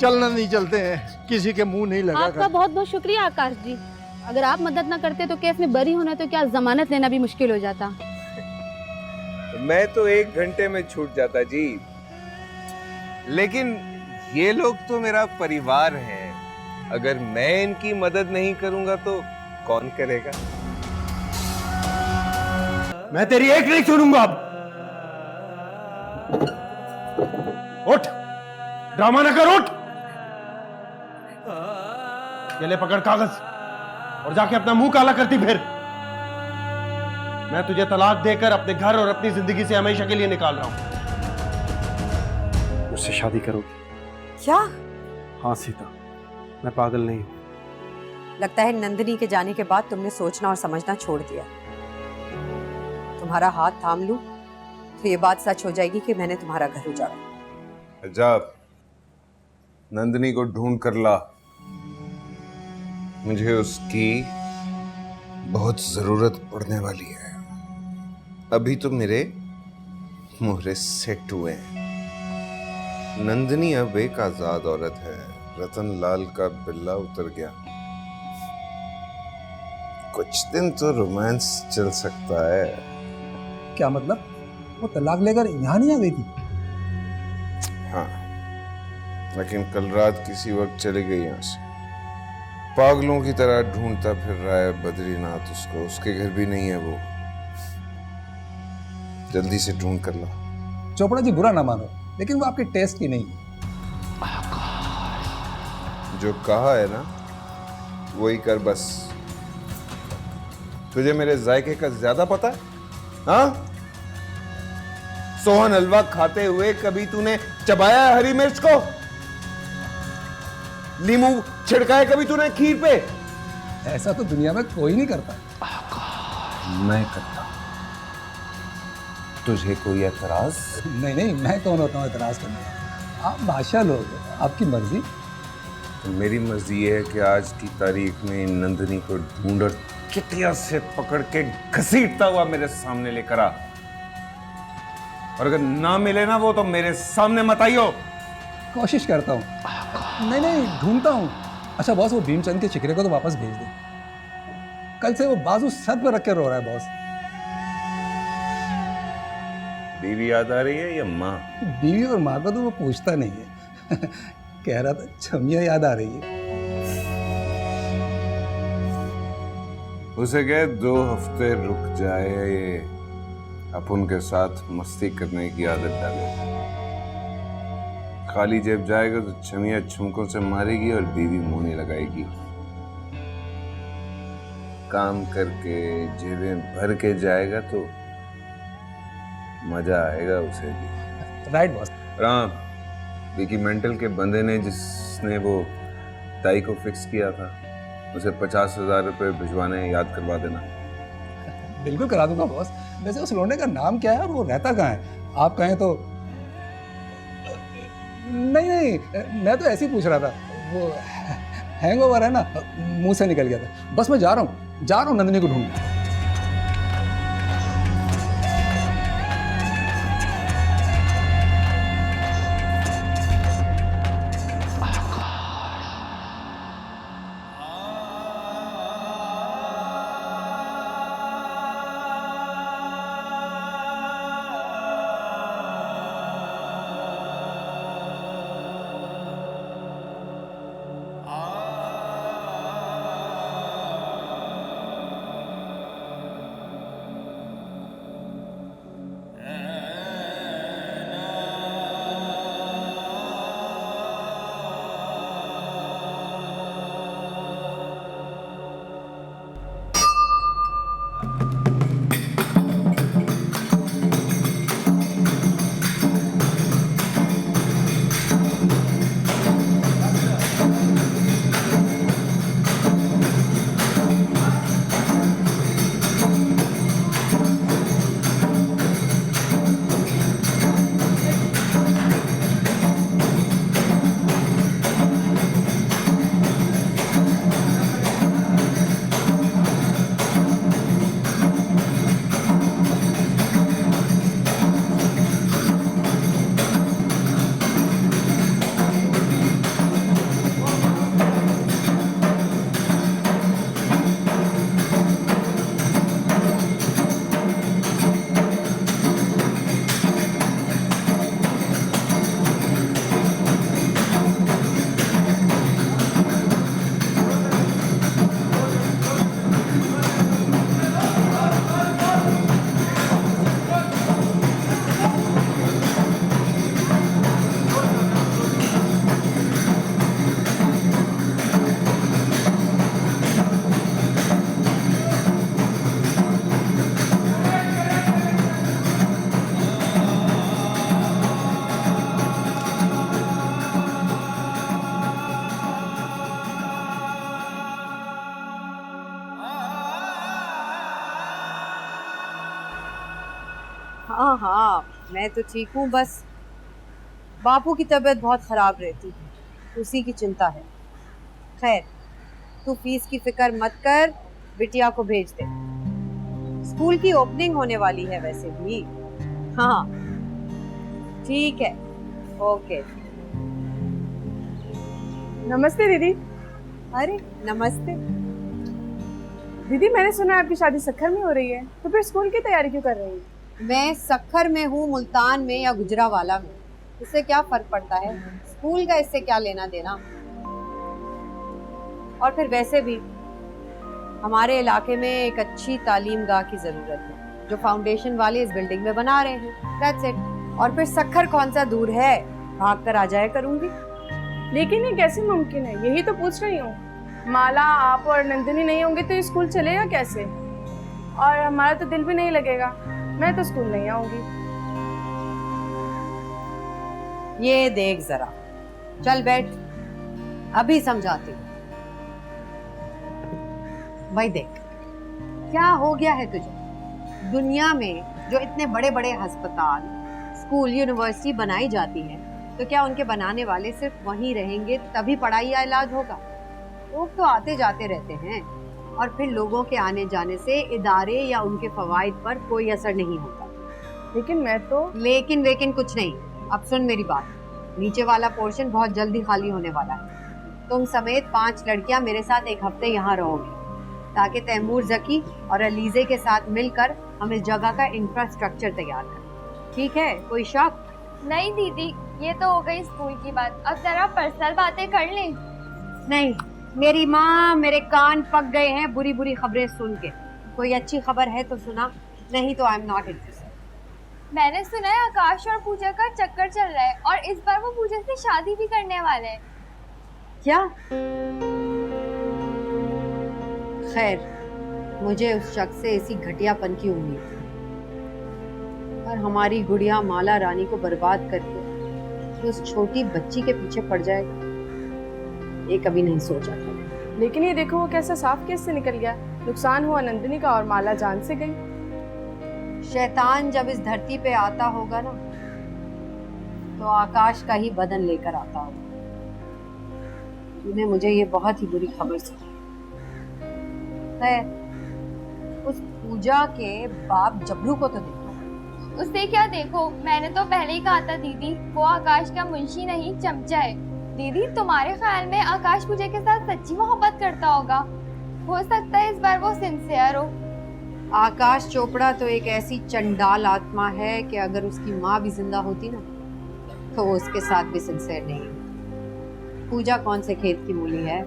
चलना नहीं चलते हैं, किसी के मुंह नहीं लगा आपका बहुत बहुत शुक्रिया आकाश जी। अगर आप मदद ना करते तो केस में बरी होना तो क्या जमानत लेना भी मुश्किल हो जाता। मैं तो 1 घंटे में छूट जाता जी, लेकिन ये लोग तो मेरा परिवार है। अगर मैं इनकी मदद नहीं करूंगा तो कौन करेगा? मैं तेरी एक नहीं सुनूंगा अब। उठ, ड्रामा ना कर, उठ। ये ले पकड़ कागज और जाके अपना मुंह काला करती फिर। मैं तुझे तलाक देकर अपने घर और अपनी जिंदगी से हमेशा के लिए निकाल रहा हूं। मुझसे शादी करोगी? क्या? हाँ सीता, मैं पागल नहीं हूं। लगता है नंदिनी के जाने के बाद तुमने सोचना और समझना छोड़ दिया। तुम्हारा हाथ थाम लूं तो ये बात सच हो जाएगी कि मैंने तुम्हारा घर उजाड़ा। अजाब, नंदिनी को ढूंढ कर ला, मुझे उसकी बहुत जरूरत पड़ने वाली है। अभी तो मेरे मोहरे सेट हुए हैं। नंदिनी अब एक आजाद औरत है। रतन लाल का बिल्ला उतर गया। कुछ दिन तो रोमांस चल सकता है। क्या मतलब? वो तलाक लेकर यहाँ नहीं आ गई थी? हाँ, लेकिन कल रात किसी वक्त चली गई यहाँ से। पागलों की तरह ढूंढता फिर रहा है बद्रीनाथ उसको। उसके घर भी नहीं है वो। जल्दी से ढूंढ कर ला। चोपड़ा जी बुरा ना मानो, लेकिन वो आपके टेस्ट की नहीं है। जो कहा है ना वही कर बस। तुझे मेरे जायके का ज्यादा पता है? हाँ, सोहन हलवा खाते हुए कभी तूने चबाया है हरी मिर्च को? नींबू छिड़का है कभी तूने खीर पे? ऐसा तो दुनिया में कोई नहीं करता। मैं करता। तुझे कोई एतराज? नहीं नहीं, मैं कौन होता हूँ एतराज करने का? आप बादशाह लोग, आपकी मर्जी। तो मेरी मर्जी ये है कि आज की तारीख में नंदिनी को ढूंढ और चिटिया से पकड़ के घसीटता हुआ मेरे सामने लेकर आ। और अगर ना मिले ना वो, तो मेरे सामने मत आइयो। कोशिश करता हूँ। नहीं नहीं, ढूंढता हूँ। अच्छा बॉस, वो भीमचंद के चिकरे को तो वापस भेज दे। कल से वो बाजू सर पर रख के रो रहा है बॉस। बीवी याद आ रही है या माँ? बीवी और माँ को तो वो पूछता नहीं है। कह रहा था छमिया याद आ रही है। उसे कहे 2 हफ्ते रुक जाए, ये अपन के साथ मस्ती करने की आदत डाले। खाली जेब जाएगा तो छमिया छुमकों से मारेगी और बीवी मुंह नहीं लगाएगी। काम करके जेबें भर के जाएगा तो मजा आएगा उसे भी। Right boss. Ram, Vicky mental के बंदे ने जिसने वो टाई को फिक्स किया था, उसे 50,000 रुपए भिजवाने याद करवा देना। बिल्कुल करा दूंगा बॉस। वैसे उस लौंडे का नाम क्या है और वो रहता कहाँ है? आप कहें तो। नहीं नहीं, मैं तो ऐसे ही पूछ रहा था। वो हैंगओवर है ना, मुंह से निकल गया था। बस मैं जा रहा हूँ नंदिनी को ढूंढने। हाँ हाँ, मैं तो ठीक हूँ, बस बापू की तबीयत बहुत खराब रहती है, उसी की चिंता है। खैर, तू फीस की फिक्र मत कर, बिटिया को भेज दे। स्कूल की ओपनिंग होने वाली है वैसे भी। हाँ, ठीक है, ओके। नमस्ते दीदी। अरे नमस्ते। दीदी मैंने सुना है आपकी शादी सक्खर में हो रही है, तो फिर स्कूल की तैयारी क्यों कर रही हैं? मैं सक्खर में हूँ, मुल्तान में या गुजरावाला में, इससे क्या फर्क पड़ता है? स्कूल का इससे क्या लेना देना? और फिर वैसे भी हमारे इलाके में एक अच्छी तालीम गाह की जरूरत है, जो फाउंडेशन वाले इस बिल्डिंग में बना रहे हैं। That's it. और फिर सक्खर कौन सा दूर है, भाग कर आ जाया करूंगी। लेकिन ये कैसे मुमकिन है, यही तो पूछ रही हूँ। माला, आप और नंदिनी नहीं होंगे तो ये स्कूल चलेगा कैसे? और हमारा तो दिल भी नहीं लगेगा, मैं तो स्कूल नहीं आऊंगी। ये देख जरा, चल बैठ, अभी समझाती हूँ। भाई देख, क्या हो गया है तुझे? दुनिया में जो इतने बड़े बड़े अस्पताल, स्कूल, यूनिवर्सिटी बनाई जाती है, तो क्या उनके बनाने वाले सिर्फ वहीं रहेंगे तभी पढ़ाई या इलाज होगा? लोग तो आते जाते रहते हैं, और फिर लोगों के आने जाने से इदारे या उनके फवाइद पर कोई असर नहीं होता। लेकिन मैं तो लेकिन वेकिन कुछ नहीं। अब सुन मेरी बात, नीचे वाला पोर्शन बहुत जल्दी खाली होने वाला है। तुम समेत 5 लड़कियां मेरे साथ एक हफ्ते यहाँ रहोगी, ताकि तैमूर जकी और अलीजे के साथ मिलकर हम इस जगह का इंफ्रास्ट्रक्चर तैयार करें। ठीक है? कोई शक? नहीं दीदी, ये तो हो गई स्कूल की बात, अब जरा पर्सनल बातें कर लें। नहीं, मेरी माँ, मेरे कान पक गए हैं बुरी बुरी खबरें सुन के। कोई अच्छी खबर है तो सुना, नहीं तो आई एम नॉट इंटरेस्टेड। मैंने सुना है आकाश और पूजा का चक्कर चल रहा है, और इस बार वो पूजा से शादी भी करने वाले हैं। क्या? खैर, मुझे उस शख्स से इसी घटियापन की उम्मीद थी, और हमारी गुड़िया माला रानी को बर्बाद करके तो उस छोटी बच्ची के पीछे पड़ जाएगा, ये कभी नहीं सोचा था। लेकिन ये देखो, वो कैसा साफ केस से निकल गया। नुकसान हुआ नंदिनी का और माला जान से गई। शैतान जब इस धरती पे आता होगा ना, तो आकाश का ही बदन लेकर आता होगा। तूने मुझे ये बहुत ही बुरी खबर सुनाई है। उस पूजा के बाप जबरू को तो देखो। उससे क्या देखो, मैंने तो पहले ही कहा था दीदी, वो आकाश का मुंशी नहीं चमचा है। दीदी, तुम्हारे ख्याल में आकाश पूजा के साथ सच्ची मोहब्बत करता होगा? हो सकता है इस बार वो सिंसियर हो। आकाश चोपड़ा तो एक ऐसी चंडाल आत्मा है कि अगर उसकी माँ भी जिंदा होती ना, तो वो उसके साथ भी सिंसियर नहीं। पूजा कौन से खेत की मूली है?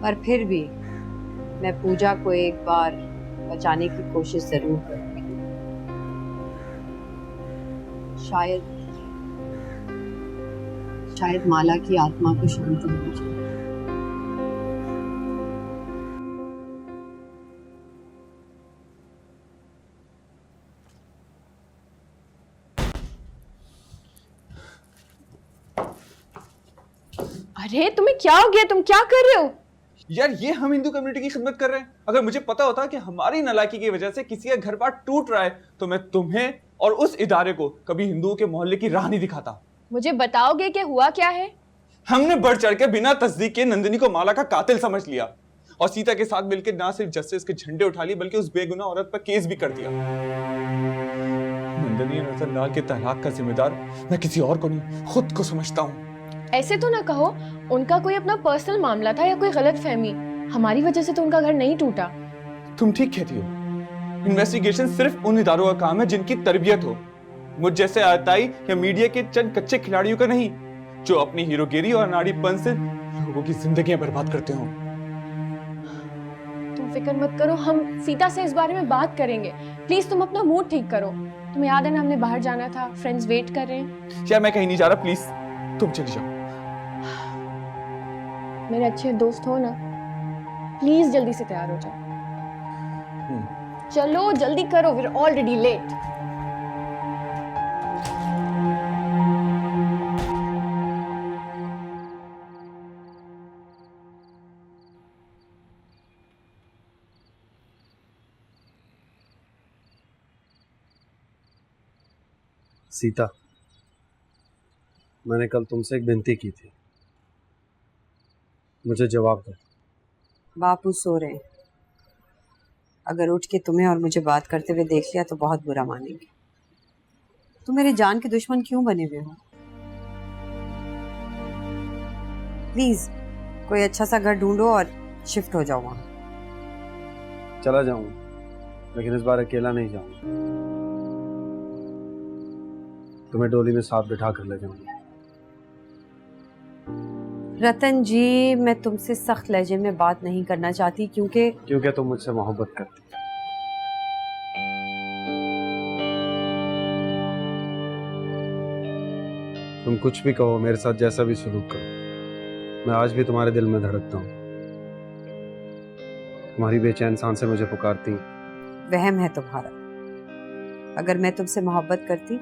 पर फिर भी मैं पूजा को एक बार बचाने की कोशिश जरूर करूंगी। शायद माला की आत्मा को शांति मिल जाए। अरे तुम्हें क्या हो गया, तुम क्या कर रहे हो? यार ये हम हिंदू कम्युनिटी की खिदमत कर रहे हैं। अगर मुझे पता होता कि हमारी नालायकी की वजह से किसी का घर बार टूट रहा है, तो मैं तुम्हें और उस इदारे को कभी हिंदुओं के मोहल्ले की राह नहीं दिखाता। मुझे बताओगे कि हुआ क्या है? हमने बढ़ चढ़ के बिना तस्दीक के नंदिनी को माला का कातिल समझ लिया, और सीता के साथ मिलकर ना सिर्फ जस्टिस के झंडे उठा लिए, बल्कि उस बेगुनाह औरत पर केस भी कर दिया। नंदिनी नजरलाल के तलाक का जिम्मेदार मैं किसी और को नहीं, खुद को समझता हूँ। ऐसे तो ना कहो, उनका कोई अपना पर्सनल मामला था या कोई गलत फहमी। हमारी वजह से तो उनका घर नहीं टूटा। तुम ठीक कहती हो। इन्वेस्टिगेशन सिर्फ उन इदारों का काम है जिनकी तरबियत हो, मुझ जैसे आताई या मीडिया के चंद कच्चे खिलाड़ियों का नहीं, जो अपनी हीरोगिरी और नाड़ीपन से लोगों की जिंदगियां बर्बाद करते हो। तुम फिक्र मत करो, हम सीता से इस बारे में बात करेंगे। प्लीज तुम अपना मूड ठीक करो। तुम्हें याद है ना, हमने बाहर जाना था, फ्रेंड्स वेट कर रहे हैं। यार मैं कहीं नहीं जा रहा, प्लीज तुम चली जाओ। मेरे अच्छे दोस्त हो ना, प्लीज जल्दी से तैयार हो जाओ। चलो जल्दी करो, we are already late. Sita, मैंने कल तुमसे एक विनती की थी, मुझे जवाब दो। बापू सो रहे हैं। अगर उठ के तुम्हें और मुझे बात करते हुए देख लिया तो बहुत बुरा मानेंगे। तुम मेरे जान के दुश्मन क्यों बने हुए हो? प्लीज कोई अच्छा सा घर ढूंढो और शिफ्ट हो जाओ वहां। चला जाऊंगा, लेकिन इस बार अकेला नहीं जाऊंगा। तुम्हें डोली में साथ बिठा कर ले जाऊंगा। रतन जी, मैं तुमसे सख्त लहजे में बात नहीं करना चाहती क्योंकि तुम मुझसे मोहब्बत करती। तुम कुछ भी कहो, मेरे साथ जैसा भी सलूक करो, मैं आज भी तुम्हारे दिल में धड़कता हूँ। तुम्हारी बेचैन सांसें मुझे पुकारती हैं। वहम है तुम्हारा। अगर मैं तुमसे मोहब्बत करती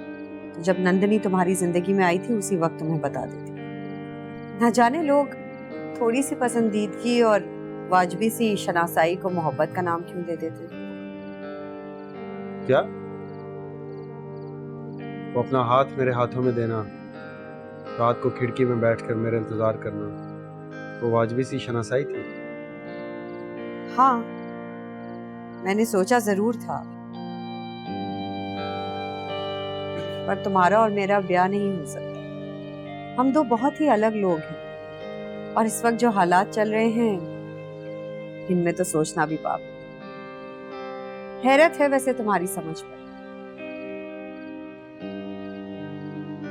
तो जब नंदिनी तुम्हारी जिंदगी में आई थी उसी वक्त तुम्हें बता देती। ना जाने लोग थोड़ी सी पसंदीदगी और वाजबी सी शनासाई को मोहब्बत का नाम क्यों दे देते। क्या वो अपना हाथ मेरे हाथों में देना, रात को खिड़की में बैठकर मेरा इंतजार करना, वो वाजबी सी शनासाई थी? हाँ, मैंने सोचा जरूर था, पर तुम्हारा और मेरा ब्याह नहीं हो सकता। हम दो बहुत ही अलग लोग हैं और इस वक्त जो हालात चल रहे हैं इनमें तो सोचना भी पाप। हैरत है वैसे तुम्हारी समझ पर।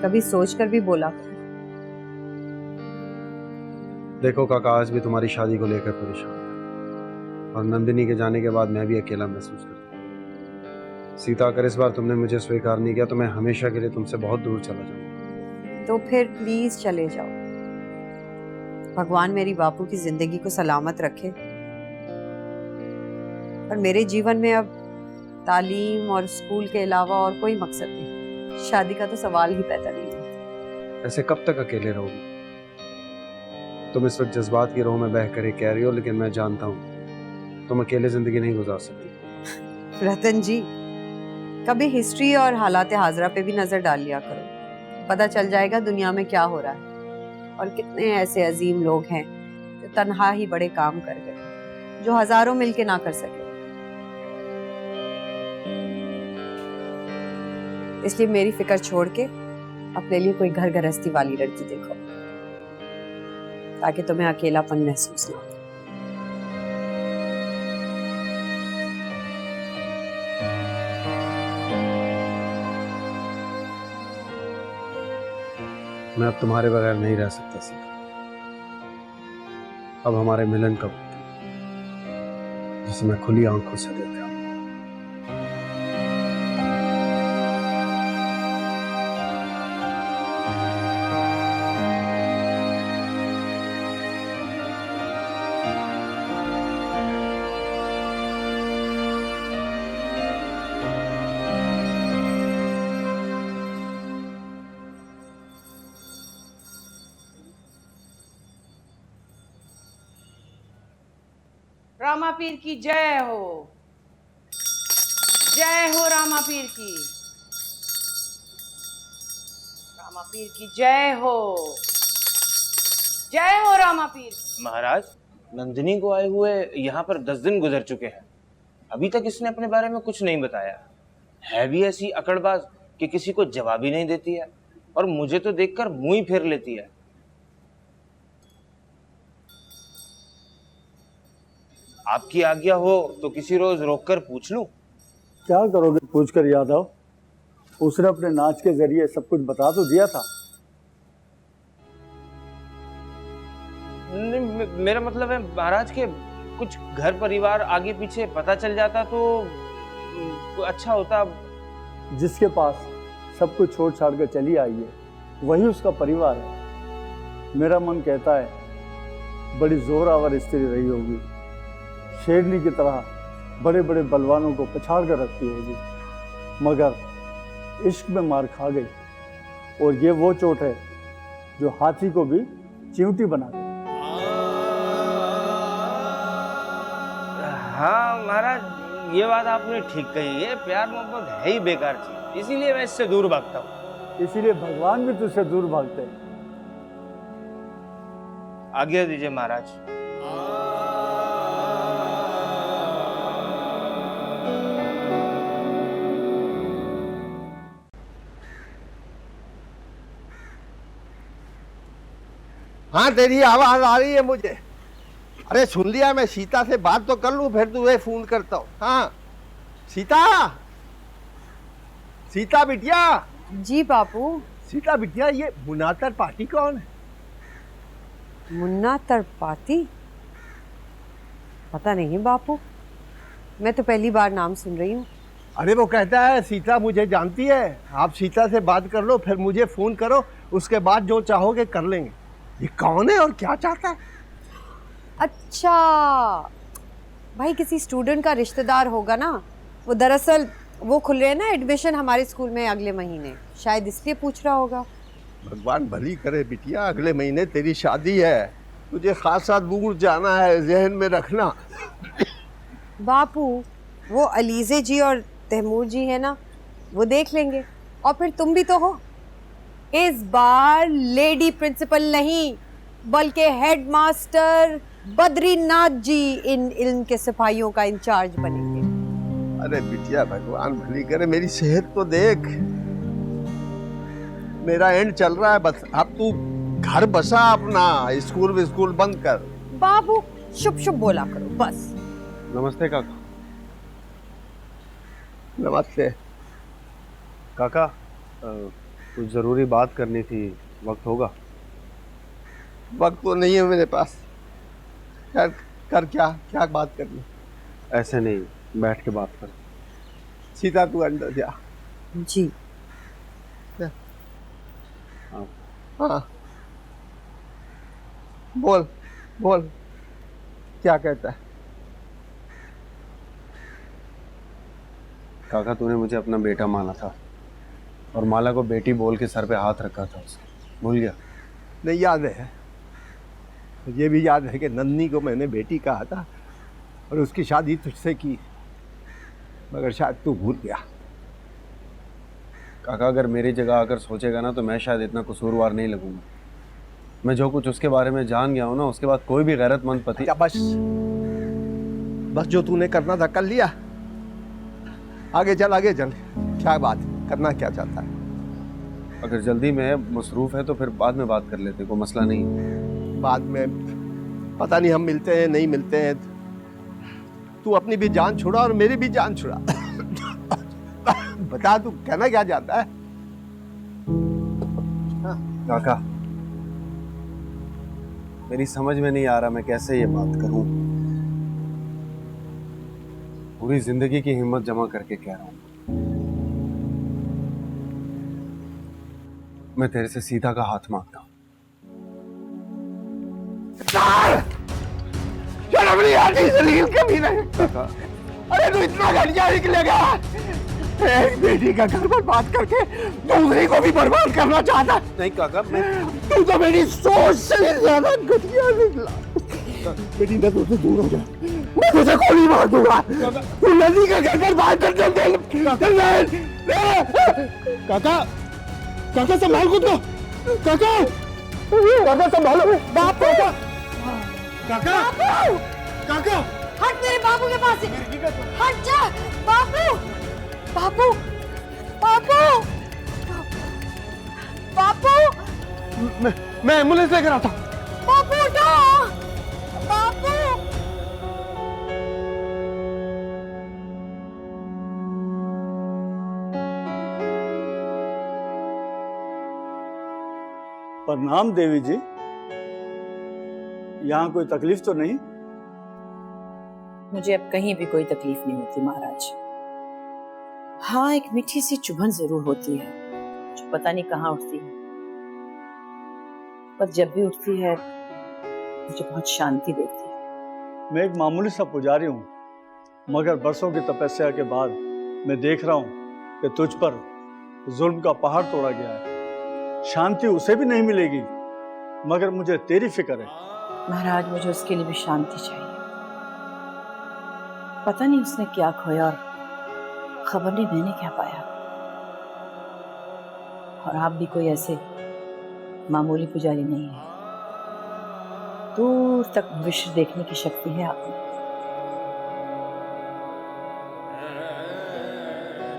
कभी सोचकर भी बोला करो। देखो काका, आज भी तुम्हारी शादी को लेकर परेशान हूं और नंदिनी के जाने के बाद मैं भी अकेला महसूस करता हूं। सीता, अगर इस बार तुमने मुझे स्वीकार नहीं किया तो मैं हमेशा के लिए तुमसे बहुत दूर चला जाऊंगा। तो फिर प्लीज चले जाओ। भगवान मेरी बापू की जिंदगी को सलामत रखे। और मेरे जीवन में अब तालीम और स्कूल के अलावा और कोई मकसद नहीं। शादी का तो सवाल ही पैदा नहीं है। ऐसे कब तक अकेले रहोगी? तुम इस वक्त जज्बात की रोह में बहकर ही कह रही हो, लेकिन मैं जानता हूँ तुम अकेले जिंदगी नहीं गुजार सकती। रतन जी, कभी हिस्ट्री और हालात हाजरा पे भी नजर डाल लिया करो। पता चल जाएगा दुनिया में क्या हो रहा है और कितने ऐसे अजीम लोग हैं जो तन्हा ही बड़े काम कर गए, जो हजारों मिलके ना कर सके। इसलिए मेरी फिक्र छोड़ के अपने लिए कोई घर गृहस्थी वाली लड़की देखो, ताकि तुम्हें अकेलापन महसूस ना हो। मैं अब तुम्हारे बगैर नहीं रह सकता सीता। अब हमारे मिलन का वक्त है, जिसे मैं खुली आंखों से देख रहा हूं। रामा पीर की जय हो, जय हो रामा पीर की, रामा पीर की जय हो, जय हो रामा पीर। महाराज, नंदिनी को आए हुए यहाँ पर 10 दिन गुजर चुके हैं, अभी तक इसने अपने बारे में कुछ नहीं बताया। है भी ऐसी अकड़बाज कि किसी को जवाब ही नहीं देती है और मुझे तो देखकर मुंह ही फेर लेती है। आपकी आज्ञा हो तो किसी रोज रोककर पूछ लूं? क्या करोगे पूछकर यादव? उसने अपने नाच के जरिए सब कुछ बता तो दिया था। नहीं, मेरा मतलब है महाराज के कुछ घर परिवार आगे पीछे पता चल जाता तो अच्छा होता। जिसके पास सब कुछ छोड़ छाड़ कर चली आई है वही उसका परिवार है। मेरा मन कहता है बड़ी जोरावर स्त्री रही होगी, शेरनी की तरह बड़े बड़े बलवानों को पछाड़ कर रखती होगी, मगर इश्क में मार खा गई। और ये वो चोट है जो हाथी को भी चिमटी बना दे। हाँ महाराज, ये बात आपने ठीक कही है। प्यार मोहब्बत है ही बेकार चीज, इसीलिए मैं इससे दूर भागता हूँ। इसीलिए भगवान भी तुझसे दूर भागते हैं। आज्ञा दीजिए महाराज। हाँ, तेरी आवाज आ रही है मुझे। अरे सुन लिया, मैं सीता से बात तो कर लूं, फिर तुझे फोन करता हूँ। हाँ सीता, सीता बिटिया। जी बापू। सीता बिटिया, ये मुन्ना त्रिपाठी कौन है? मुन्ना त्रिपाठी? पता नहीं बापू, मैं तो पहली बार नाम सुन रही हूँ। अरे वो कहता है सीता मुझे जानती है, आप सीता से बात कर लो, फिर मुझे फोन करो, उसके बाद जो चाहोगे कर लेंगे। ये कौन है और क्या चाहता है? अच्छा भाई, किसी स्टूडेंट का रिश्तेदार होगा ना। वो दरअसल वो खुल रहे हैं ना एडमिशन हमारे स्कूल में अगले महीने, शायद इसलिए पूछ रहा होगा। भगवान भली करे बिटिया, अगले महीने तेरी शादी है, तुझे खासा दूर जाना है, जहन में रखना। बापू, वो अलीजे जी और तैमूर जी है ना, वो देख लेंगे। और फिर तुम भी तो हो। इस बार लेडी प्रिंसिपल नहीं, बल्कि हेडमास्टर बद्रीनाथ जी इन इल्म के सिपाहियों का इंचार्ज बनेंगे। अरे बिटिया, भगवान भली करे, मेरी सेहत तो देख, मेरा एंड चल रहा है बस। अब तू घर बसा अपना, स्कूल बंद कर। बाबू शुभ शुभ बोला करो बस। नमस्ते काका। नमस्ते काका, कुछ ज़रूरी बात करनी थी, वक्त होगा? वक्त तो नहीं है मेरे पास। कर क्या बात करनी? ऐसे नहीं, बैठ के बात कर। सीता तू अंदर जा। जी। हाँ बोल क्या कहता है? काका, तूने मुझे अपना बेटा माना था और माला को बेटी बोल के सर पे हाथ रखा था उसने, भूल गया? नहीं, याद है। ये भी याद है कि नंदनी को मैंने बेटी कहा था और उसकी शादी तुझसे की, मगर शायद तू भूल गया। काका, अगर मेरी जगह आकर सोचेगा ना तो मैं शायद इतना कसूरवार नहीं लगूंगा। मैं जो कुछ उसके बारे में जान गया हूं ना, उसके बाद कोई भी गैरतमंद पति। बस जो तूने करना था कर लिया। आगे चल क्या बात करना क्या चाहता है? अगर जल्दी में मसरूफ है तो फिर बाद में बात कर लेते, कोई मसला नहीं। बाद में पता नहीं हम मिलते हैं नहीं मिलते हैं। तू अपनी भी जान छुड़ा और मेरी भी जान छुड़ा। बता तू कहना क्या चाहता है? काका, मेरी समझ में नहीं आ रहा मैं कैसे ये बात करूं। पूरी जिंदगी की हिम्मत जमा करके कह रहा हूं, मैं तेरे से सीता का हाथ मांगता हूं। शर्म नहीं आती जलील कभी नहीं। अरे तू इतना घटिया निकलेगा? एक बेटी का घर बर्बाद करके दूसरी को भी बर्बाद करना चाहता? नहीं काका, मैं तू तो मेरी सोच से ज्यादा घटिया निकला। बेटी नजर से दूर हो जा, मैं तुझे गोली मार दूंगा। तू नदी का घर बर्बाद कर दे। काका संभाल खुद को। काका संभालो। बापू, काका हट मेरे बाबू के पास से, हट जा। बापू बापू बापू बापू, मैं एम्बुलेंस लेकर आता हूँ। बापू उठो, बापू। प्रणाम देवी जी, यहाँ कोई तकलीफ तो नहीं? मुझे अब कहीं भी कोई तकलीफ नहीं होती महाराज। हाँ, एक मीठी सी चुभन जरूर होती है जो पता नहीं कहाँ उठती है, पर जब भी उठती है मुझे बहुत शांति देती है। मैं एक मामूली सा पुजारी हूँ, मगर बरसों की तपस्या के बाद मैं देख रहा हूँ कि तुझ पर जुल्म का पहाड़ तोड़ा गया है। शांति उसे भी नहीं मिलेगी, मगर मुझे तेरी फिक्र है। महाराज, मुझे उसके लिए भी शांति चाहिए। पता नहीं उसने क्या खोया और खबर नहीं मैंने क्या पाया। और आप भी कोई ऐसे मामूली पुजारी नहीं है। दूर तक भविष्य देखने की शक्ति है आप में।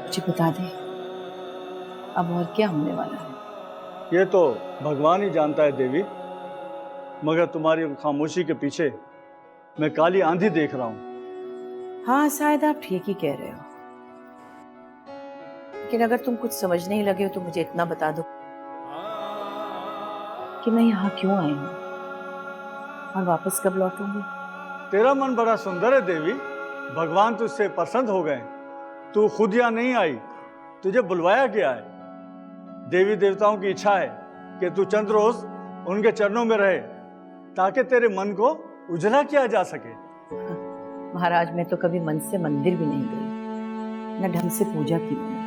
मुझे बता दे अब और क्या होने वाला है। ये तो भगवान ही जानता है देवी, मगर तुम्हारी खामोशी के पीछे मैं काली आंधी देख रहा हूँ। हाँ शायद आप ठीक ही कह रहे हो, लेकिन अगर तुम कुछ समझ नहीं लगे हो तो मुझे इतना बता दो कि मैं यहाँ क्यों आई हूँ और वापस कब लौटूंगी। तेरा मन बड़ा सुंदर है देवी, भगवान तुझसे पसंद हो गए। तू खुद यहाँ नहीं आई, तुझे बुलवाया गया है। देवी देवताओं की इच्छा है कि तू चंद रोज उनके चरणों में रहे ताकि तेरे मन को उजला किया जा सके। महाराज मैं तो कभी मन से मंदिर भी नहीं गई, न ढंग से पूजा की मैंने,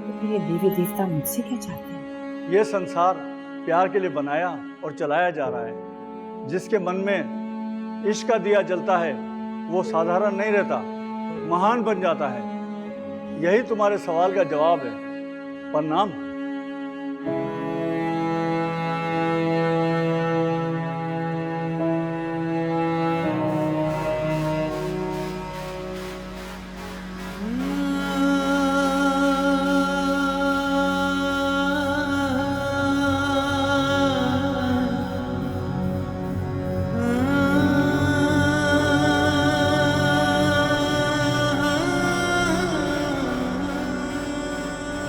तो फिर ये देवी देवता मुझसे क्या चाहते हैं। ये संसार प्यार के लिए बनाया और चलाया जा रहा है। जिसके मन में इश्क का दिया जलता है वो साधारण नहीं रहता, महान बन जाता है। यही तुम्हारे सवाल का जवाब है। प्रणाम।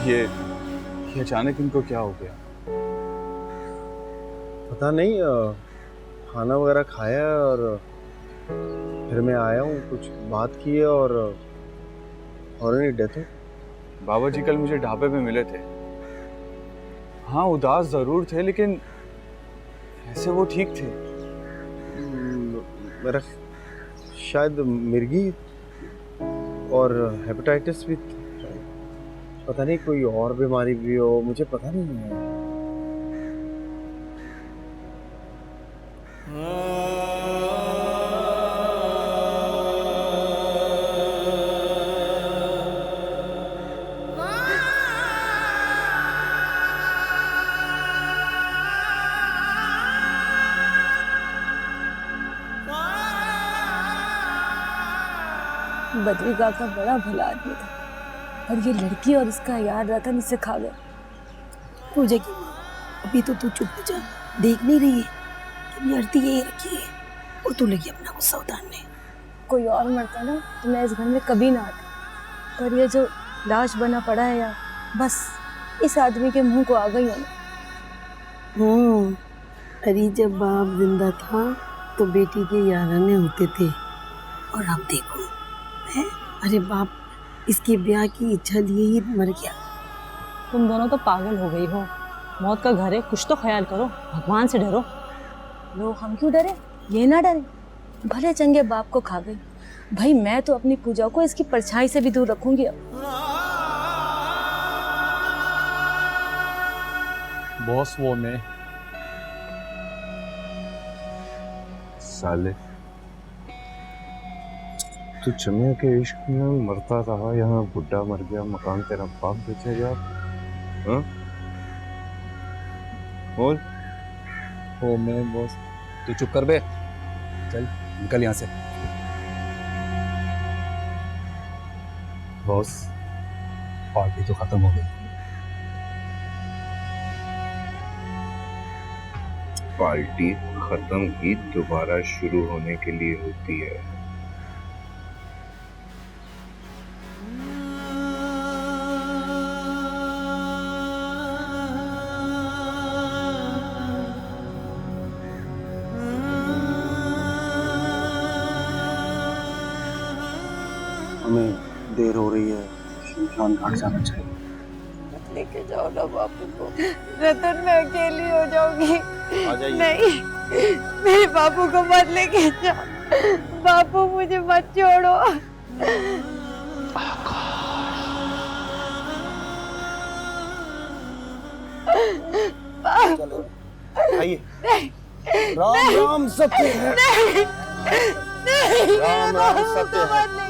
ये अचानक इनको क्या हो गया? पता नहीं, खाना वगैरह खाया और फिर मैं आया हूँ, कुछ बात की है और फौरन डेथ हो। बाबा जी कल मुझे ढाबे पे मिले थे। हाँ उदास जरूर थे लेकिन ऐसे वो ठीक थे। मेरा शायद मिर्गी और हेपेटाइटिस भी, पता नहीं कोई और बीमारी भी हो, मुझे पता नहीं है। बद्री काका बड़ा भला आदमी था, और ये लड़की और इसका यार रतन इसे खा गया। पूजा की माँ, अभी तो तू चुप हो जा, देख नहीं रही है कि आरती यही रखी है और तू लगी अपना गुस्सा उतारने। कोई और मरता ना तो मैं इस घर में कभी ना आती, पर ये जो लाश बना पड़ा है यार, बस इस आदमी के मुंह को आ गई है। अरे जब बाप जिंदा था तो बेटी के याराने होते थे, और अब देखो है, अरे बाप इसके ब्याह की इच्छा लिए ही मर गया। तुम दोनों तो पागल हो गई हो। मौत का घर है, कुछ तो ख्याल करो, भगवान से डरो। लो हम क्यों डरे, ये ना डरे, भले चंगे बाप को खा गई। भाई मैं तो अपनी पूजा को इसकी परछाई से भी दूर रखूंगी अब। बॉस वो मैं साले, तू चमिया के इश्क में मरता रहा, यहाँ बुढ़ा मर गया, मकान तेरा बाप बेचे गया। हाँ? बोल। ओ मैं बॉस, तू चुप कर बे, चल निकल यहाँ से। बॉस पार्टी तो खत्म हो गई। पार्टी खत्म ही दोबारा शुरू होने के लिए होती है। हमें देर हो रही है, शमशान घाट जाना चाहिए। मत लेके जाओ ना बापू को। रतन मैं अकेली हो जाऊंगी। आ जाइए। नहीं, मेरे बापू को मत लेके जाओ, बापू मुझे मत छोड़ो। चलो आइए। राम राम सत्य है। राम राम सत्य है।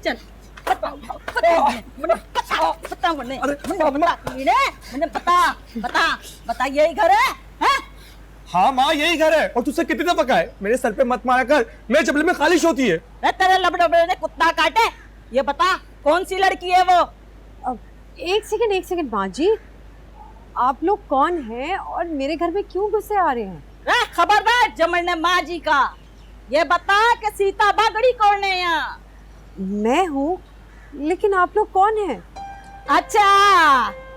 चल बता यही घर है? हाँ माँ यही घर है। और तुझसे कितनी दफा कहा है मेरे सर पे मत मारा कर, मेरे चपले में खालिश होती है। तेरे लबड़े ने कुत्ता काटे। ये बता कौन सी लड़की है वो? एक सेकंड माँ जी, आप लोग कौन हैं और मेरे घर में क्यों घुसे आ रहे हैं? खबरदार जमने माँ जी का। ये बता कि सीता बागड़ी कौन है यहाँ? मैं हूँ, लेकिन आप लोग कौन हैं? अच्छा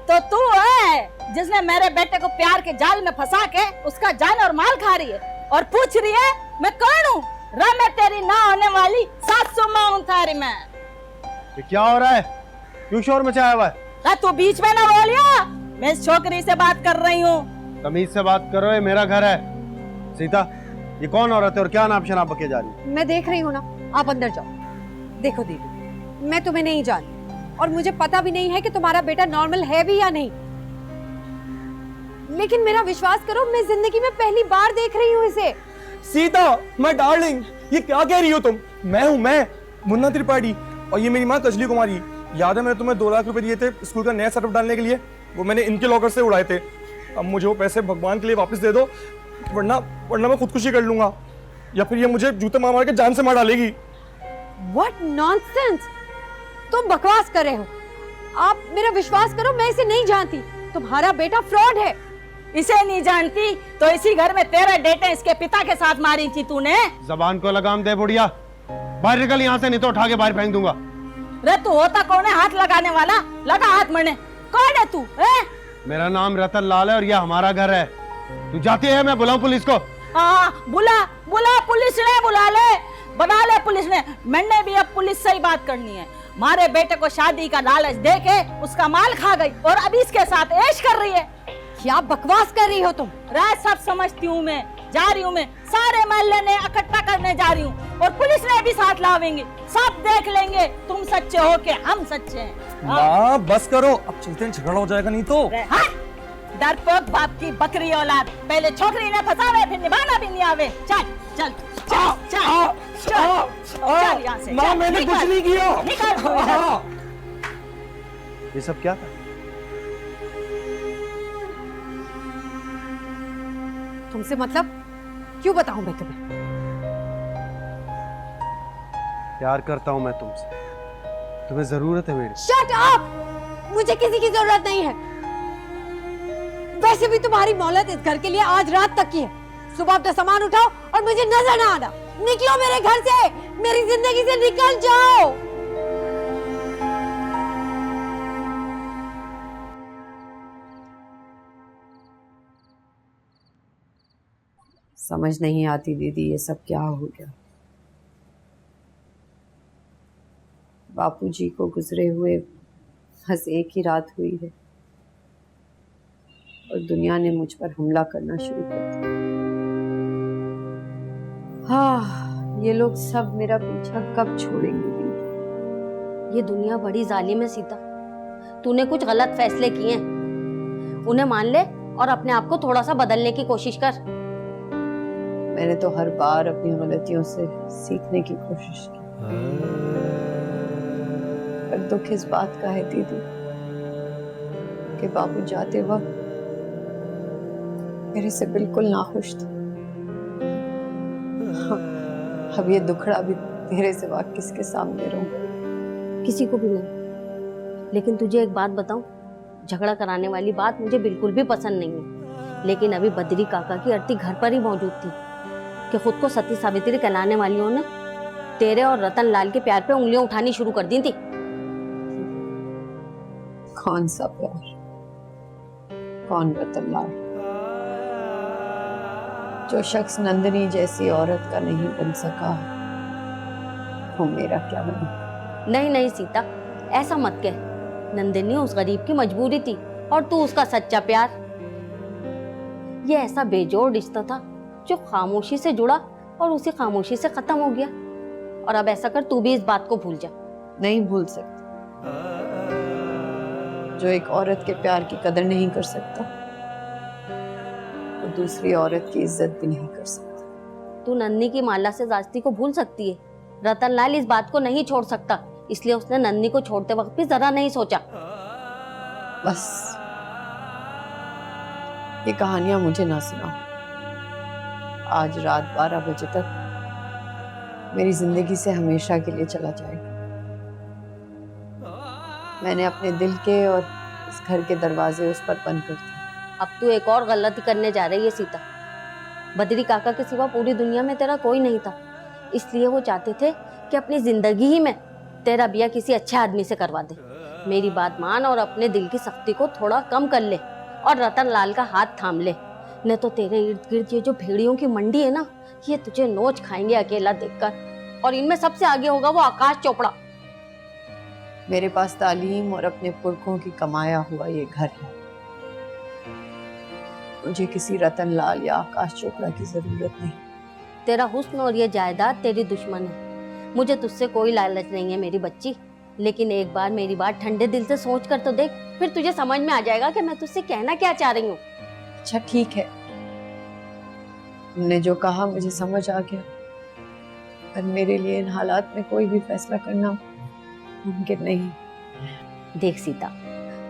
तो तू है जिसने मेरे बेटे को प्यार के जाल में फंसा के उसका जान और माल खा रही है और पूछ रही है मैं कौन हूँ? मैं तेरी ना होने वाली सासू माँ हूँ थारी में। ये क्या हो रहा है? क्यों शोर मचाया हुआ है? तू बीच में ना बोलियो, मैं इस छोकरी से बात कर रही हूँ। तमीज से बात करो, ये मेरा घर है। सीता, ये कौन औरत है और क्या नाम शनाब बके जा रही है? मैं देख रही हूँ ना, आप अंदर जाओ। देखो दीदी, मैं तुम्हें नहीं जानती और मुझे पता भी नहीं है कि तुम्हारा बेटा नॉर्मल है भी या नहीं, लेकिन मेरा विश्वास करो, मैं जिंदगी में पहली बार देख रही हूँ इसे। सीता, मैं डार्लिंग, ये क्या कह रही हो तुम? मैं मुन्ना त्रिपाठी और ये मेरी माँ कजली कुमारी। याद है मैंने तुम्हें 2 लाख रुपए दिए थे स्कूल का नया सेटअप डालने के लिए? वो मैंने इनके लॉकर से उड़ाए थे। अब मुझे वो पैसे भगवान के लिए वापस दे दो, वरना मैं खुदकुशी कर लूंगा या फिर ये मुझे जूते मार के जान से मार डालेगी। What nonsense! तुम बकवास कर रहे हो। आप मेरा विश्वास करो, मैं इसे नहीं जानती। तुम्हारा बेटा फ्रॉड है। इसे नहीं जानती तो इसी घर में तेरे डेटे इसके पिता के साथ मारी थी तूने। जबान को लगाम दे बुढ़िया, बाहर निकल यहाँ से, नहीं तो उठा के बाहर फेंक दूंगा। रे तू होता कौन है हाथ लगाने वाला? लगा हाथ मरने। कौन है तू? मेरा नाम रतन लाल है और यह हमारा घर है। तू जाती है, मैं बुलाऊं पुलिस को? बुला पुलिस ने, बना ले पुलिस ने। मैंने भी अब पुलिस से ही बात करनी है। मारे बेटे को शादी का लालच देके उसका माल खा गई और अभी इसके साथ ऐश कर रही है। क्या बकवास कर रही हो तुम? रात सब समझती हूँ मैं, जा रही हूँ मैं, सारे मोहल्ले ने इकट्ठा करने जा रही हूँ और पुलिस ने भी साथ लावेंगे। सब देख लेंगे तुम सच्चे हो के हम सच्चे हैं। माँ बस करो, अब चलते हैं, झगड़ा हो जाएगा नहीं तो। डरपोक बाप की बकरी औलाद, पहले छोकरी ने फंसावे फिर निभाना भी नहीं आवे। चल चल चल चल चल यहाँ से। माँ मैंने कुछ नहीं किया। ये सब क्या था? तुमसे मतलब क्यों बताऊं मैं तुम्हें? प्यार करता हूं मैं तुमसे, तुम्हें जरूरत है मेरी। Shut up! मुझे किसी की जरूरत नहीं है। वैसे भी तुम्हारी मोहलत इस घर के लिए आज रात तक की है। सुबह अपना सामान उठाओ और मुझे नजर ना आना। निकलो मेरे घर से, मेरी जिंदगी से निकल जाओ। समझ नहीं आती दीदी, ये सब क्या हो गया। बापूजी को गुजरे हुए बस एक ही रात हुई है और दुनिया ने मुझ पर हमला करना शुरू कर दिया। हाँ, ये लोग सब मेरा पीछा कब छोड़ेंगे दीदी? ये दुनिया बड़ी जालिम है सीता। तूने कुछ गलत फैसले किए हैं, उन्हें मान ले और अपने आप को थोड़ा सा बदलने की कोशिश कर। मैंने तो हर बार अपनी गलतियों से सीखने की कोशिश की, पर दुख इस बात का है दीदी कि बापू जाते वक्त मेरे से बिल्कुल नाखुश थे। अब ये दुखड़ा भी तेरे सिवा किसके सामने रहूं? किसी को भी नहीं। लेकिन तुझे एक बात बताऊं, झगड़ा कराने वाली बात मुझे बिल्कुल भी पसंद नहीं है, लेकिन अभी बद्री काका की अर्थी घर पर ही मौजूद थी कि खुद को सती सावित्री कहलाने वालियों ने तेरे और रतन लाल के प्यार पे उंगलियां उठानी शुरू कर दी थी। कौन सा प्यार? कौन रतन लाल? जो शख्स नंदिनी जैसी औरत का नहीं बन सका, वो मेरा क्या बना? नहीं नहीं सीता, ऐसा मत कह। नंदिनी उस गरीब की मजबूरी थी और तू उसका सच्चा प्यार। ये ऐसा बेजोड़ रिश्ता था जो खामोशी से जुड़ा और उसी खामोशी से खत्म हो गया। और अब ऐसा कर, तू भी इस बात को भूल जा। नहीं भूल सकती। जो एक औरत के प्यार की कदर नहीं कर सकता, वो दूसरी औरत की इज्जत भी नहीं कर सकता। तू नन्ही की माला से जास्ती को भूल सकती है, रतन लाल इस बात को नहीं छोड़ सकता इसलिए उसने नंदनी को छोड़ते वक्त भी जरा नहीं सोचा। बस ये कहानियां मुझे ना सुनाओ। आज रात 12 बजे तक मेरी जिंदगी से हमेशा के लिए चला जाएगा। मैंने अपने दिल के और इस घर के दरवाजे उस पर बंद कर दिए। अब तू एक और गलती करने जा रही है सीता। बद्री काका के सिवा पूरी दुनिया में तेरा कोई नहीं था, इसलिए वो चाहते थे कि अपनी जिंदगी ही में तेरा ब्याह किसी अच्छे आदमी से करवा दे। मेरी बात मान और अपने दिल की सख्ती को थोड़ा कम कर ले और रतन लाल का हाथ थाम ले, नहीं तो तेरे इर्द गिर्द ये जो भेड़ियों की मंडी है ना, ये तुझे नोच खाएंगे अकेला देखकर। और इनमें सबसे आगे होगा वो आकाश चोपड़ा। मेरे पास तालीम और अपने पुरखों की कमाया हुआ ये घर है। मुझे किसी रतन लाल या आकाश चोपड़ा की जरूरत नहीं। तेरा हुस्न और ये जायदाद तेरी दुश्मन है। मुझे तुझसे कोई लालच नहीं है मेरी बच्ची, लेकिन एक बार मेरी बात ठंडे दिल से सोच कर तो देख, फिर तुझे समझ में आ जाएगा कि मैं तुझसे कहना क्या चाह रही हूँ। अच्छा ठीक है, तुमने जो कहा मुझे समझ आ गया, पर मेरे लिए इन हालात में कोई भी फैसला करना मुमकिन नहीं। देख सीता,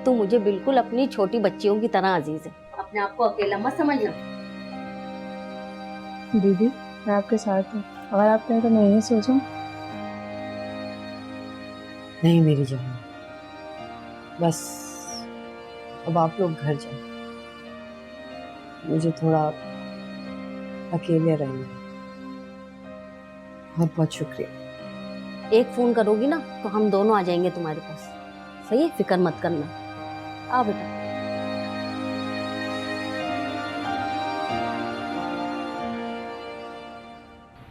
तू मुझे बिल्कुल अपनी छोटी बच्चियों की तरह अजीज है। अपने आप को अकेला मत समझना। दीदी मैं आपके साथ हूँ, अगर आप कहें तो मैं यही सोचूं। नहीं मेरी जान, बस अब आप लोग घर जाओ, मुझे थोड़ा अकेले रहना। बहुत बहुत शुक्रिया। एक फोन करोगी ना तो हम दोनों आ जाएंगे तुम्हारे पास, सही है? फिक्र मत करना। आ बेटा।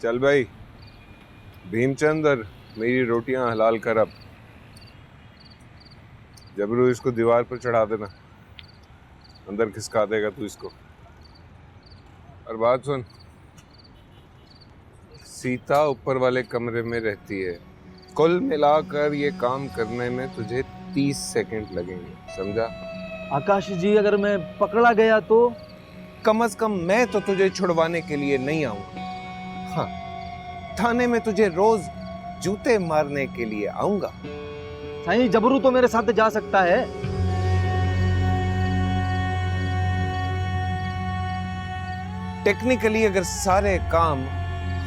चल भाई, भीमचंद और मेरी रोटियां हलाल कर। अब जबरू इसको दीवार पर चढ़ा देना, अंदर खिसका देगा तू इसको। और बात सुन, सीता ऊपर वाले कमरे में रहती है। कुल मिलाकर ये काम करने में तुझे 30 सेकंड लगेंगे, समझा? आकाश जी अगर मैं पकड़ा गया तो? कम से कम मैं तो तुझे छुड़वाने के लिए नहीं आऊंगा। हाँ, थाने में तुझे रोज जूते मारने के लिए आऊंगा। साईं जबरू तो मेरे साथ जा सकता है। टेक्निकली अगर सारे काम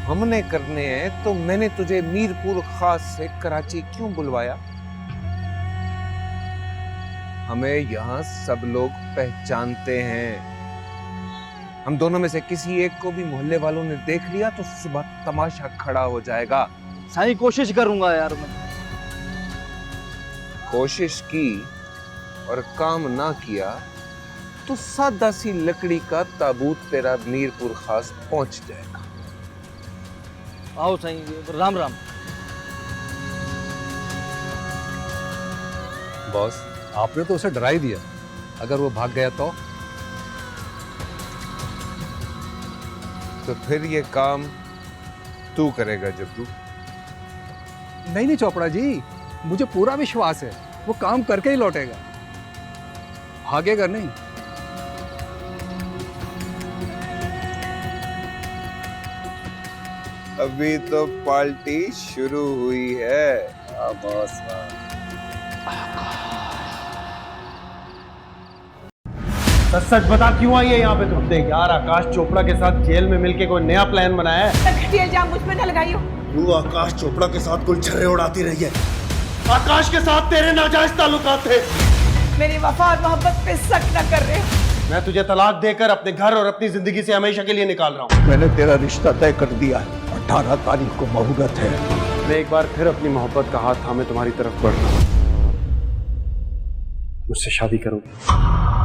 हमने करने हैं तो मैंने तुझे मीरपुर खास से कराची क्यों बुलवाया? हमें यहाँ सब लोग पहचानते हैं। हम दोनों में से किसी एक को भी मोहल्ले वालों ने देख लिया तो सुबह तमाशा खड़ा हो जाएगा। साईं कोशिश करूंगा यार मैं। कोशिश की और काम ना किया तो सादा सी लकड़ी का ताबूत तेरा मीरपुर खास पहुंच जाएगा। आओ साईं, राम राम। बॉस आपने तो उसे डरा ही दिया, अगर वो भाग गया तो फिर ये काम तू करेगा जब्बू। नहीं नहीं चोपड़ा जी, मुझे पूरा विश्वास है वो काम करके ही लौटेगा, भागेगा नहीं। अभी तो पार्टी शुरू हुई है। बॉस सच बता क्यों आई है यहाँ पे तुम? देख यार, आकाश चोपड़ा के साथ जेल में मिलके कोई नया प्लान बनाया है। इल्जाम मुझ पे न लगाइयो। तू आकाश चोपड़ा के साथ गुलछर्रे उड़ाती रही है। आकाश के साथ तेरे नाजायज ताल्लुकात थे। मेरी वफा और मोहब्बत पे शक न कर रहे हो। मैं तुझे तलाक देकर अपने घर और अपनी जिंदगी से हमेशा के लिए निकाल रहा हूँ। मैंने तेरा रिश्ता तय कर दिया है, 18 तारीख को मुहूर्त है। मैं एक बार फिर अपनी मोहब्बत का हाथ थामे तुम्हारी तरफ बढ़ रहा हूँ। मुझसे शादी करोगे?